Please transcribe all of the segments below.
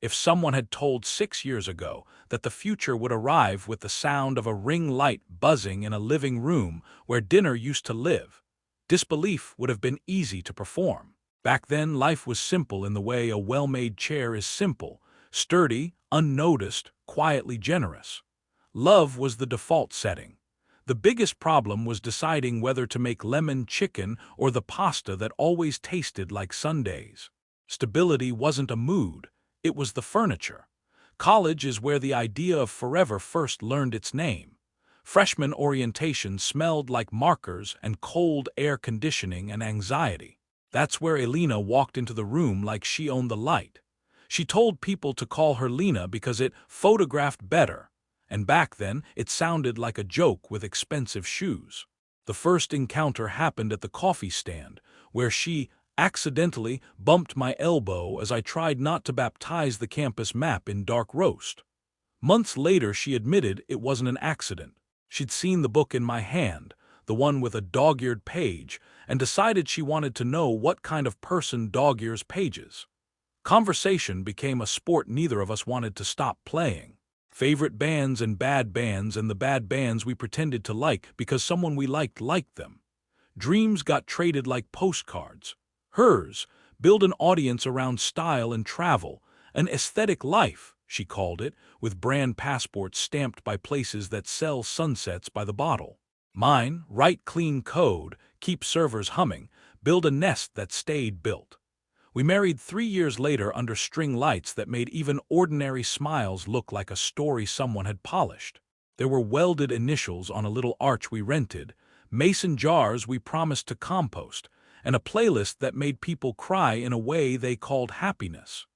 If someone had told 6 years ago that the future would arrive with the sound of a ring light buzzing in a living room where dinner used to live, disbelief would have been easy to perform. Back then, life was simple in the way a well-made chair is simple, sturdy, unnoticed, quietly generous. Love was the default setting. The biggest problem was deciding whether to make lemon chicken or the pasta that always tasted like Sundays. Stability wasn't a mood, it was the furniture. College is where the idea of forever first learned its name. Freshman orientation smelled like markers and cold air conditioning and anxiety. That's where Elena walked into the room like she owned the light. She told people to call her Lena because it photographed better, and back then it sounded like a joke with expensive shoes. The first encounter happened at the coffee stand, where she accidentally bumped my elbow as I tried not to baptize the campus map in dark roast. Months later she admitted it wasn't an accident. She'd seen the book in my hand, the one with a dog-eared page, and decided she wanted to know what kind of person dog-ears pages. Conversation became a sport neither of us wanted to stop playing. Favorite bands and the bad bands we pretended to like because someone we liked them. Dreams got traded like postcards. Hers, build an audience around style and travel, an aesthetic life, she called it, with brand passports stamped by places that sell sunsets by the bottle. Mine, write clean code, keep servers humming, build a nest that stayed built. We married 3 years later under string lights that made even ordinary smiles look like a story someone had polished. There were welded initials on a little arch we rented, mason jars we promised to compost, and a playlist that made people cry in a way they called happiness.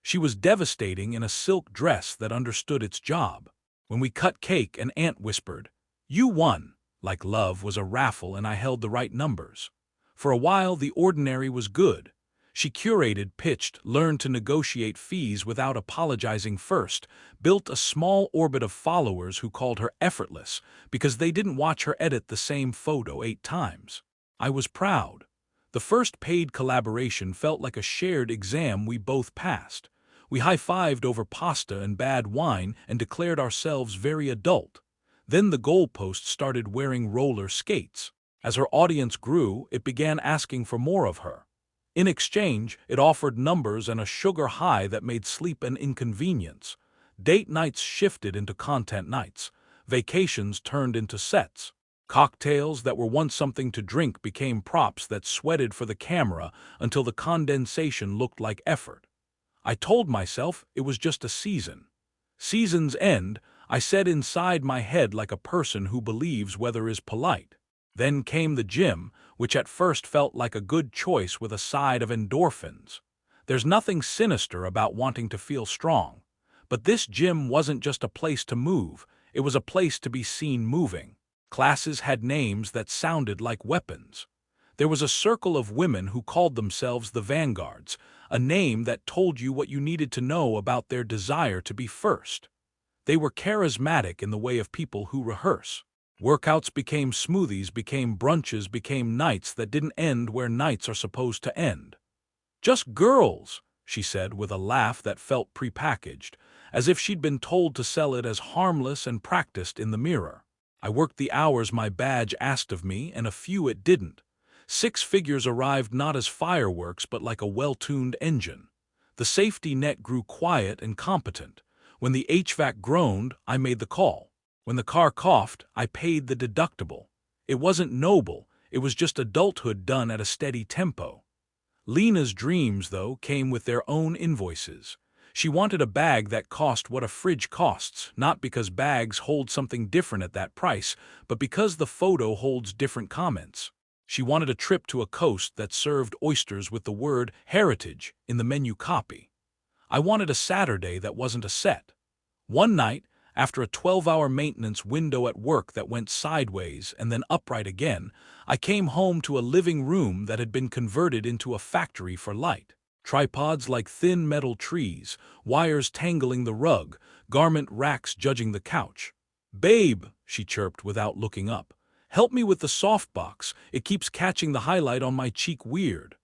She was devastating in a silk dress that understood its job. When we cut cake, an aunt whispered, "You won," like love was a raffle and I held the right numbers. For a while, the ordinary was good. She curated, pitched, learned to negotiate fees without apologizing first, built a small orbit of followers who called her effortless because they didn't watch her edit the same photo 8 times. I was proud. The first paid collaboration felt like a shared exam we both passed. We high-fived over pasta and bad wine and declared ourselves very adult. Then the goalpost started wearing roller skates. As her audience grew, it began asking for more of her. In exchange, it offered numbers and a sugar high that made sleep an inconvenience. Date nights shifted into content nights. Vacations turned into sets. Cocktails that were once something to drink became props that sweated for the camera until the condensation looked like effort. I told myself it was just a season. Seasons end, I said inside my head like a person who believes weather is polite. Then came the gym, which at first felt like a good choice with a side of endorphins. There's nothing sinister about wanting to feel strong. But this gym wasn't just a place to move, it was a place to be seen moving. Classes had names that sounded like weapons. There was a circle of women who called themselves the Vanguards, a name that told you what you needed to know about their desire to be first. They were charismatic in the way of people who rehearse. Workouts became smoothies, became brunches, became nights that didn't end where nights are supposed to end. "Just girls," she said with a laugh that felt prepackaged, as if she'd been told to sell it as harmless and practiced in the mirror. I worked the hours my badge asked of me, and a few it didn't. 6 figures arrived not as fireworks but like a well-tuned engine. The safety net grew quiet and competent. When the HVAC groaned, I made the call. When the car coughed, I paid the deductible. It wasn't noble, it was just adulthood done at a steady tempo. Lena's dreams, though, came with their own invoices. She wanted a bag that cost what a fridge costs, not because bags hold something different at that price, but because the photo holds different comments. She wanted a trip to a coast that served oysters with the word heritage in the menu copy. I wanted a Saturday that wasn't a set. One night, after a 12-hour maintenance window at work that went sideways and then upright again, I came home to a living room that had been converted into a factory for light. Tripods like thin metal trees, wires tangling the rug, garment racks judging the couch. "Babe," she chirped without looking up, "help me with the softbox, it keeps catching the highlight on my cheek weird."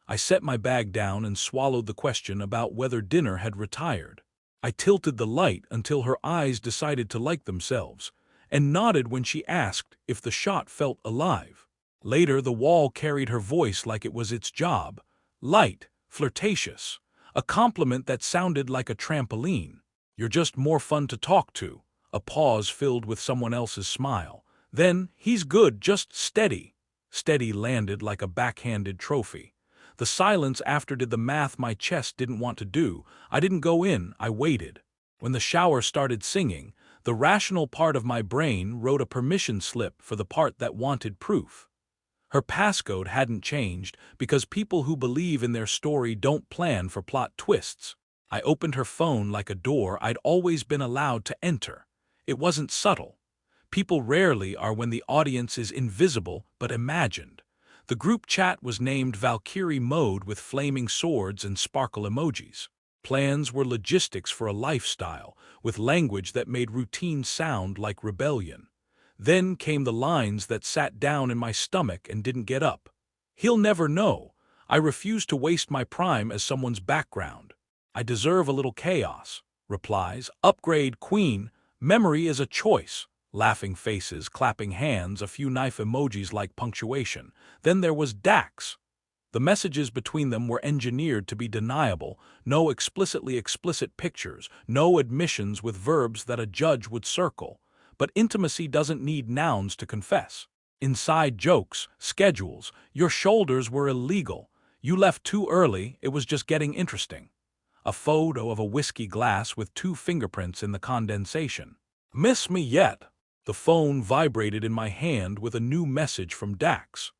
I set my bag down and swallowed the question about whether dinner had retired. I tilted the light until her eyes decided to like themselves, and nodded when she asked if the shot felt alive. Later, the wall carried her voice like it was its job. Light, flirtatious, a compliment that sounded like a trampoline. You're just more fun to talk to. A pause filled with someone else's smile. Then, he's good, just steady. Steady landed like a backhanded trophy. The silence after did the math my chest didn't want to do. I didn't go in, I waited. When the shower started singing, the rational part of my brain wrote a permission slip for the part that wanted proof. Her passcode hadn't changed because people who believe in their story don't plan for plot twists. I opened her phone like a door I'd always been allowed to enter. It wasn't subtle. People rarely are when the audience is invisible but imagined. The group chat was named Valkyrie Mode with flaming swords and sparkle emojis. Plans were logistics for a lifestyle, with language that made routine sound like rebellion. Then came the lines that sat down in my stomach and didn't get up. He'll never know. I refuse to waste my prime as someone's background. I deserve a little chaos. Replies, upgrade queen, memory is a choice. Laughing faces, clapping hands, a few knife emojis like punctuation. Then there was Dax. The messages between them were engineered to be deniable, no explicitly explicit pictures, no admissions with verbs that a judge would circle. But intimacy doesn't need nouns to confess. Inside jokes, schedules, your shoulders were illegal. You left too early, it was just getting interesting. A photo of a whiskey glass with 2 fingerprints in the condensation. Miss me yet? The phone vibrated in my hand with a new message from Dax.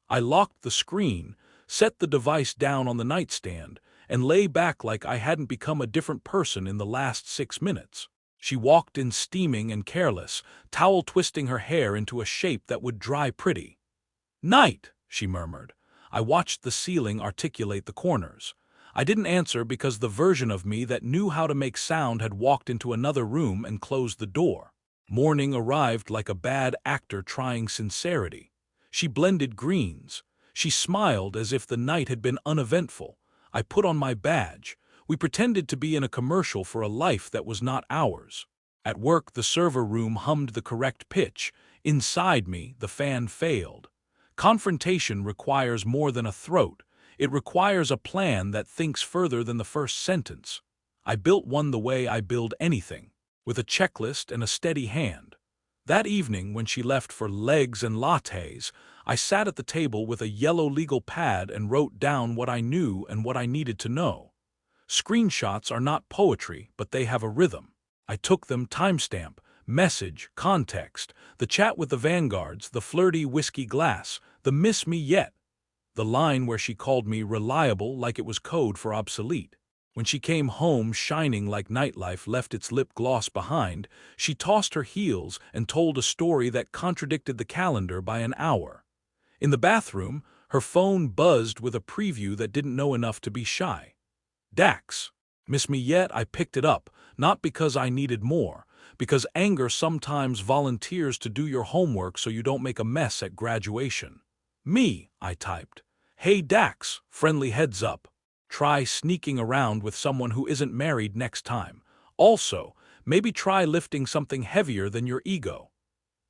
I locked the screen, set the device down on the nightstand, and lay back like I hadn't become a different person in the last 6 minutes. She walked in steaming and careless, towel twisting her hair into a shape that would dry pretty. Night, she murmured. I watched the ceiling articulate the corners. I didn't answer because the version of me that knew how to make sound had walked into another room and closed the door. Morning arrived like a bad actor trying sincerity. She blended greens. She smiled as if the night had been uneventful. I put on my badge. We pretended to be in a commercial for a life that was not ours. At work, the server room hummed the correct pitch. Inside me, the fan failed. Confrontation requires more than a throat. It requires a plan that thinks further than the first sentence. I built one the way I build anything, with a checklist and a steady hand. That evening, when she left for legs and lattes, I sat at the table with a yellow legal pad and wrote down what I knew and what I needed to know. Screenshots are not poetry, but they have a rhythm. I took them: timestamp, message, context, the chat with the vanguards, the flirty whiskey glass, the miss me yet, the line where she called me reliable like it was code for obsolete. When she came home shining like nightlife left its lip gloss behind, she tossed her heels and told a story that contradicted the calendar by an hour. In the bathroom, her phone buzzed with a preview that didn't know enough to be shy. Dax. Miss me yet? I picked it up, not because I needed more, because anger sometimes volunteers to do your homework so you don't make a mess at graduation. Me, I typed. Hey Dax, friendly heads up. Try sneaking around with someone who isn't married next time. Also, maybe try lifting something heavier than your ego.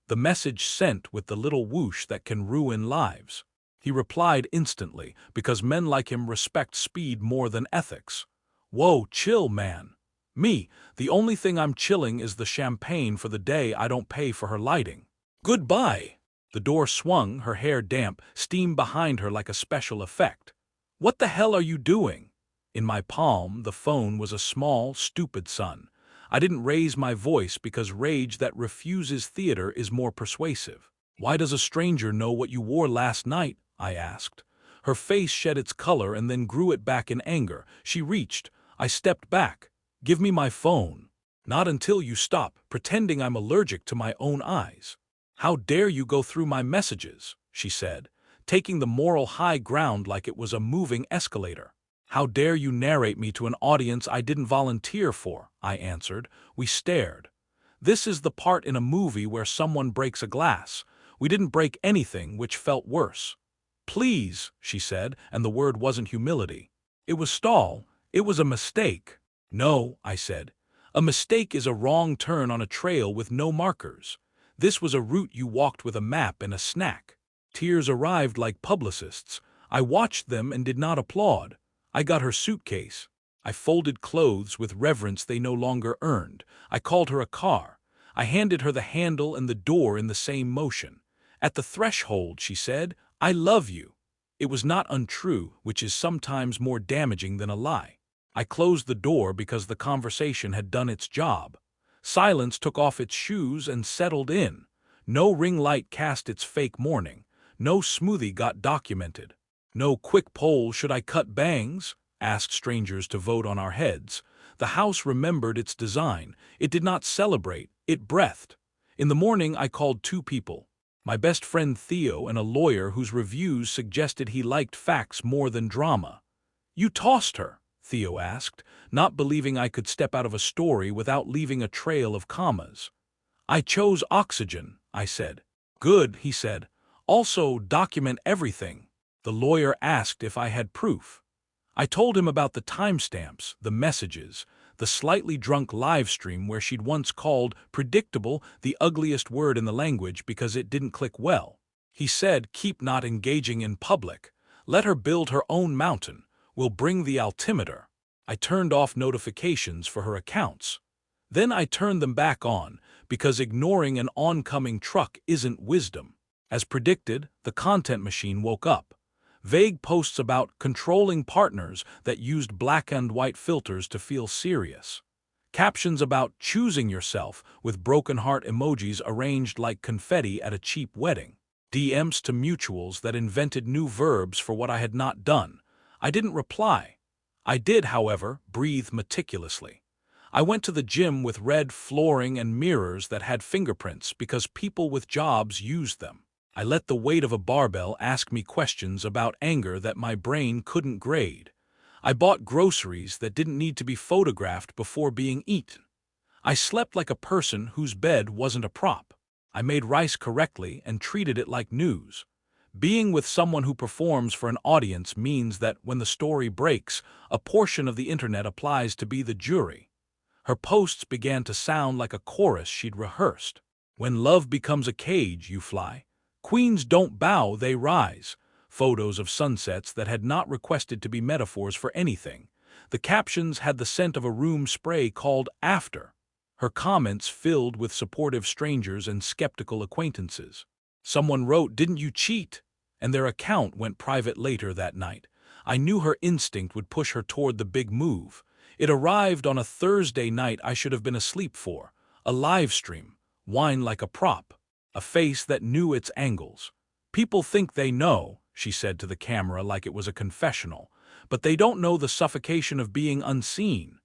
The message sent with the little whoosh that can ruin lives. He replied instantly, because men like him respect speed more than ethics. Whoa, chill, man. Me, the only thing I'm chilling is the champagne for the day I don't pay for her lighting. Goodbye. The door swung, her hair damp, steam behind her like a special effect. What the hell are you doing? In my palm, the phone was a small, stupid sun. I didn't raise my voice because rage that refuses theater is more persuasive. Why does a stranger know what you wore last night? I asked. Her face shed its color and then grew it back in anger. She reached. I stepped back. Give me my phone. Not until you stop pretending I'm allergic to my own eyes. How dare you go through my messages, she said, taking the moral high ground like it was a moving escalator. How dare you narrate me to an audience I didn't volunteer for, I answered. We stared. This is the part in a movie where someone breaks a glass. We didn't break anything, which felt worse. Please, she said, and the word wasn't humility. It was stall. It was a mistake. No, I said. A mistake is a wrong turn on a trail with no markers. This was a route you walked with a map and a snack. Tears arrived like publicists. I watched them and did not applaud. I got her suitcase. I folded clothes with reverence they no longer earned. I called her a car. I handed her the handle and the door in the same motion. At the threshold, she said, "I love you." It was not untrue, which is sometimes more damaging than a lie. I closed the door because the conversation had done its job. Silence took off its shoes and settled in. No ring light cast its fake mourning. No smoothie got documented. No quick poll, "Should I cut bangs?" asked strangers to vote on our heads. The house remembered its design. It did not celebrate, it breathed. In the morning I called two people. My best friend Theo and a lawyer whose reviews suggested he liked facts more than drama. "You tossed her?" Theo asked, not believing I could step out of a story without leaving a trail of commas. "I chose oxygen," I said. "Good," he said. "Also, document everything." The lawyer asked if I had proof. I told him about the timestamps, the messages, the slightly drunk live stream where she'd once called predictable the ugliest word in the language because it didn't click well. He said, "Keep not engaging in public. Let her build her own mountain. We'll bring the altimeter." I turned off notifications for her accounts. Then I turned them back on, because ignoring an oncoming truck isn't wisdom. As predicted, the content machine woke up. Vague posts about controlling partners that used black and white filters to feel serious. Captions about choosing yourself with broken heart emojis arranged like confetti at a cheap wedding. DMs to mutuals that invented new verbs for what I had not done. I didn't reply. I did, however, breathe meticulously. I went to the gym with red flooring and mirrors that had fingerprints because people with jobs used them. I let the weight of a barbell ask me questions about anger that my brain couldn't grade. I bought groceries that didn't need to be photographed before being eaten. I slept like a person whose bed wasn't a prop. I made rice correctly and treated it like news. Being with someone who performs for an audience means that when the story breaks, a portion of the internet applies to be the jury. Her posts began to sound like a chorus she'd rehearsed. "When love becomes a cage, you fly. Queens don't bow, they rise." Photos of sunsets that had not requested to be metaphors for anything. The captions had the scent of a room spray called After. Her comments filled with supportive strangers and skeptical acquaintances. Someone wrote, "Didn't you cheat?" And their account went private later that night. I knew her instinct would push her toward the big move. It arrived on a Thursday night I should have been asleep for. A live stream. Wine like a prop. A face that knew its angles. "People think they know," she said to the camera like it was a confessional, "but they don't know the suffocation of being unseen."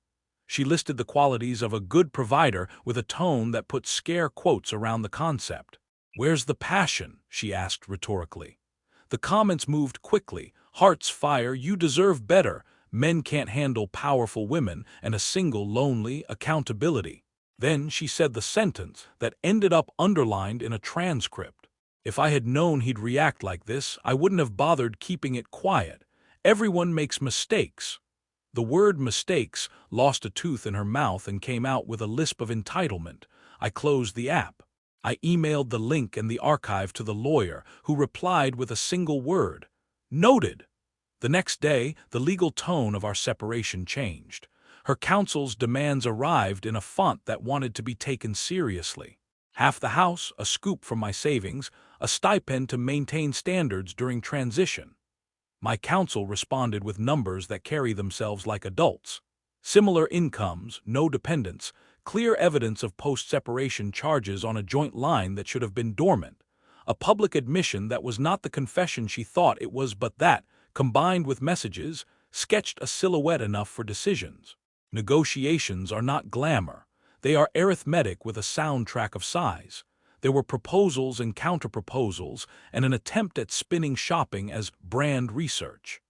She listed the qualities of a good provider with a tone that put scare quotes around the concept. "Where's the passion?" she asked rhetorically. The comments moved quickly. "Hearts fire, you deserve better. Men can't handle powerful women, and a single lonely accountability." Then she said the sentence that ended up underlined in a transcript. If I had known he'd react like this, I wouldn't have bothered keeping it quiet. Everyone makes mistakes. The word mistakes lost a tooth in her mouth and came out with a lisp of entitlement. I closed the app. I emailed the link and the archive to the lawyer, who replied with a single word. "Noted." The next day, the legal tone of our separation changed. Her counsel's demands arrived in a font that wanted to be taken seriously. Half the house, a scoop from my savings, a stipend to maintain standards during transition. My counsel responded with numbers that carry themselves like adults. Similar incomes, no dependents, clear evidence of post-separation charges on a joint line that should have been dormant. A public admission that was not the confession she thought it was, but that, combined with messages, sketched a silhouette enough for decisions. Negotiations are not glamour. They are arithmetic with a soundtrack of size. There were proposals and counter-proposals, and an attempt at spinning shopping as brand research.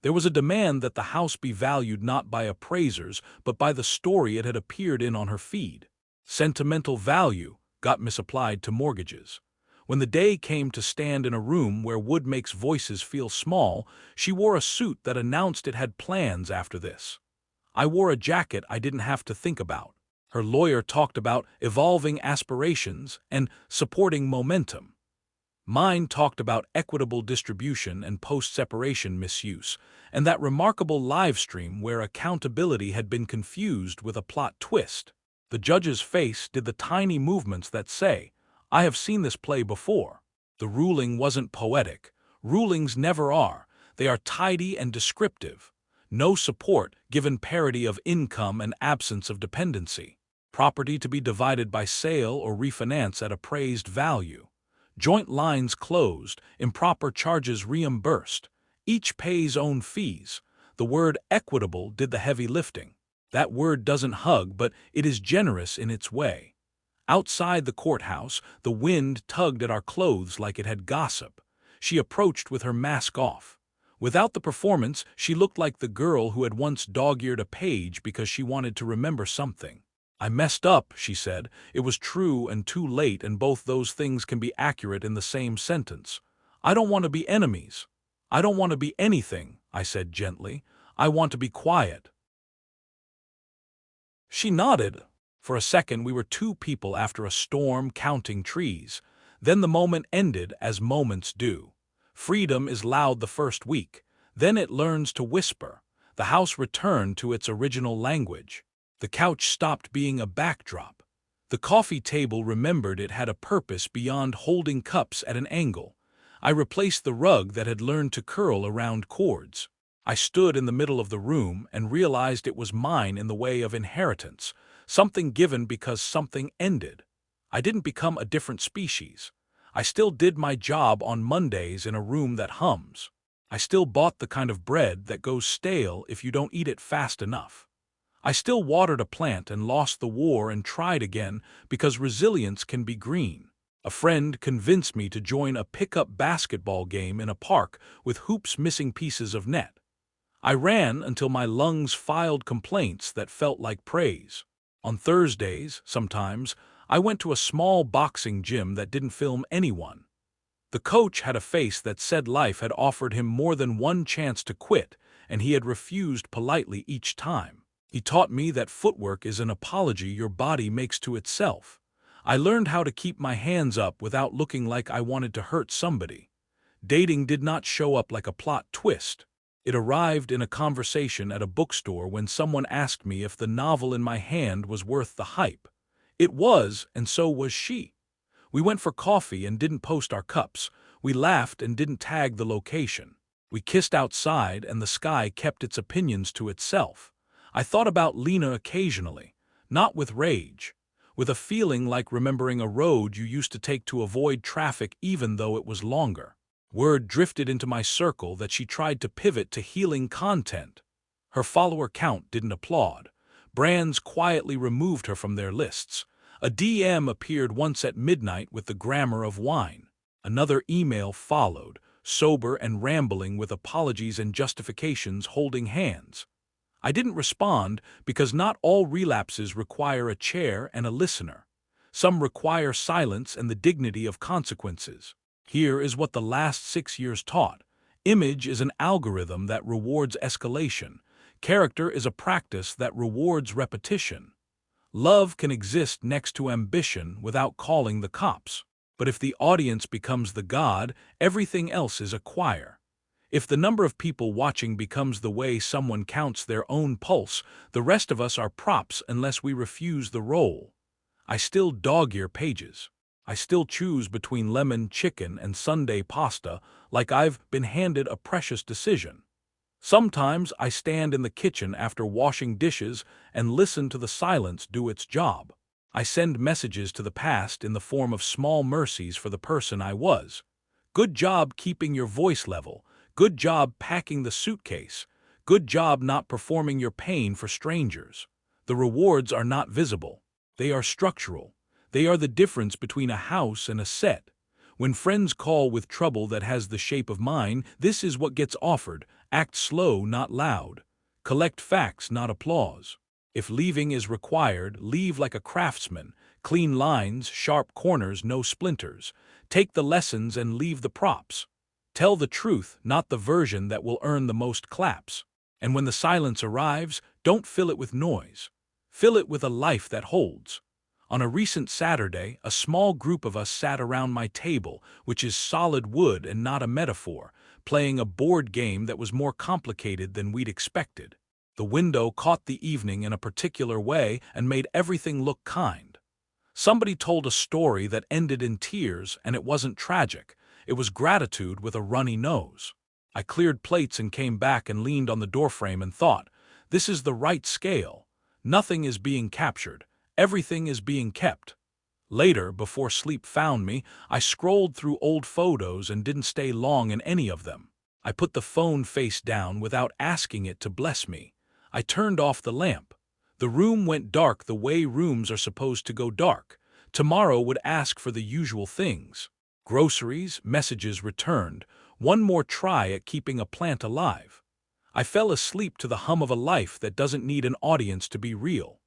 There was a demand that the house be valued not by appraisers, but by the story it had appeared in on her feed. Sentimental value got misapplied to mortgages. When the day came to stand in a room where wood makes voices feel small, she wore a suit that announced it had plans after this. I wore a jacket I didn't have to think about. Her lawyer talked about evolving aspirations and supporting momentum. Mine talked about equitable distribution and post-separation misuse, and that remarkable live stream where accountability had been confused with a plot twist. The judge's face did the tiny movements that say, "I have seen this play before." The ruling wasn't poetic. Rulings never are. They are tidy and descriptive. No support given parity of income and absence of dependency. Property to be divided by sale or refinance at appraised value. Joint lines closed, improper charges reimbursed. Each pays own fees. The word equitable did the heavy lifting. That word doesn't hug, but it is generous in its way. Outside the courthouse, the wind tugged at our clothes like it had gossip. She approached with her mask off. Without the performance, she looked like the girl who had once dog-eared a page because she wanted to remember something. "I messed up," she said. "It was true and too late, and both those things can be accurate in the same sentence. I don't want to be enemies. I don't want to be anything," I said gently. "I want to be quiet." She nodded. For a second we were two people after a storm counting trees. Then the moment ended as moments do. Freedom is loud the first week. Then it learns to whisper. The house returned to its original language. The couch stopped being a backdrop. The coffee table remembered it had a purpose beyond holding cups at an angle. I replaced the rug that had learned to curl around cords. I stood in the middle of the room and realized it was mine in the way of inheritance, something given because something ended. I didn't become a different species. I still did my job on Mondays in a room that hums. I still bought the kind of bread that goes stale if you don't eat it fast enough. I still watered a plant and lost the war and tried again because resilience can be green. A friend convinced me to join a pickup basketball game in a park with hoops missing pieces of net. I ran until my lungs filed complaints that felt like praise. On Thursdays, sometimes, I went to a small boxing gym that didn't film anyone. The coach had a face that said life had offered him more than one chance to quit, and he had refused politely each time. He taught me that footwork is an apology your body makes to itself. I learned how to keep my hands up without looking like I wanted to hurt somebody. Dating did not show up like a plot twist. It arrived in a conversation at a bookstore when someone asked me if the novel in my hand was worth the hype. It was, and so was she. We went for coffee and didn't post our cups. We laughed and didn't tag the location. We kissed outside and the sky kept its opinions to itself. I thought about Lena occasionally, not with rage, with a feeling like remembering a road you used to take to avoid traffic even though it was longer. Word drifted into my circle that she tried to pivot to healing content. Her follower count didn't applaud. Brands quietly removed her from their lists. A DM appeared once at midnight with the grammar of wine. Another email followed, sober and rambling with apologies and justifications holding hands. I didn't respond because not all relapses require a chair and a listener. Some require silence and the dignity of consequences. Here is what the last 6 years taught. Image is an algorithm that rewards escalation. Character is a practice that rewards repetition. Love can exist next to ambition without calling the cops. But if the audience becomes the god, everything else is a choir. If the number of people watching becomes the way someone counts their own pulse, the rest of us are props unless we refuse the role. I still dog-ear pages. I still choose between lemon chicken and Sunday pasta like I've been handed a precious decision. Sometimes I stand in the kitchen after washing dishes and listen to the silence do its job. I send messages to the past in the form of small mercies for the person I was. Good job keeping your voice level. Good job packing the suitcase. Good job not performing your pain for strangers. The rewards are not visible. They are structural. They are the difference between a house and a set. When friends call with trouble that has the shape of mine, this is what gets offered. Act slow, not loud. Collect facts, not applause. If leaving is required, leave like a craftsman. Clean lines, sharp corners, no splinters. Take the lessons and leave the props. Tell the truth, not the version that will earn the most claps. And when the silence arrives, don't fill it with noise. Fill it with a life that holds. On a recent Saturday, a small group of us sat around my table, which is solid wood and not a metaphor, playing a board game that was more complicated than we'd expected. The window caught the evening in a particular way and made everything look kind. Somebody told a story that ended in tears, and it wasn't tragic. It was gratitude with a runny nose. I cleared plates and came back and leaned on the doorframe and thought, this is the right scale. Nothing is being captured. Everything is being kept. Later, before sleep found me, I scrolled through old photos and didn't stay long in any of them. I put the phone face down without asking it to bless me. I turned off the lamp. The room went dark the way rooms are supposed to go dark. Tomorrow would ask for the usual things. Groceries, messages returned. One more try at keeping a plant alive. I fell asleep to the hum of a life that doesn't need an audience to be real.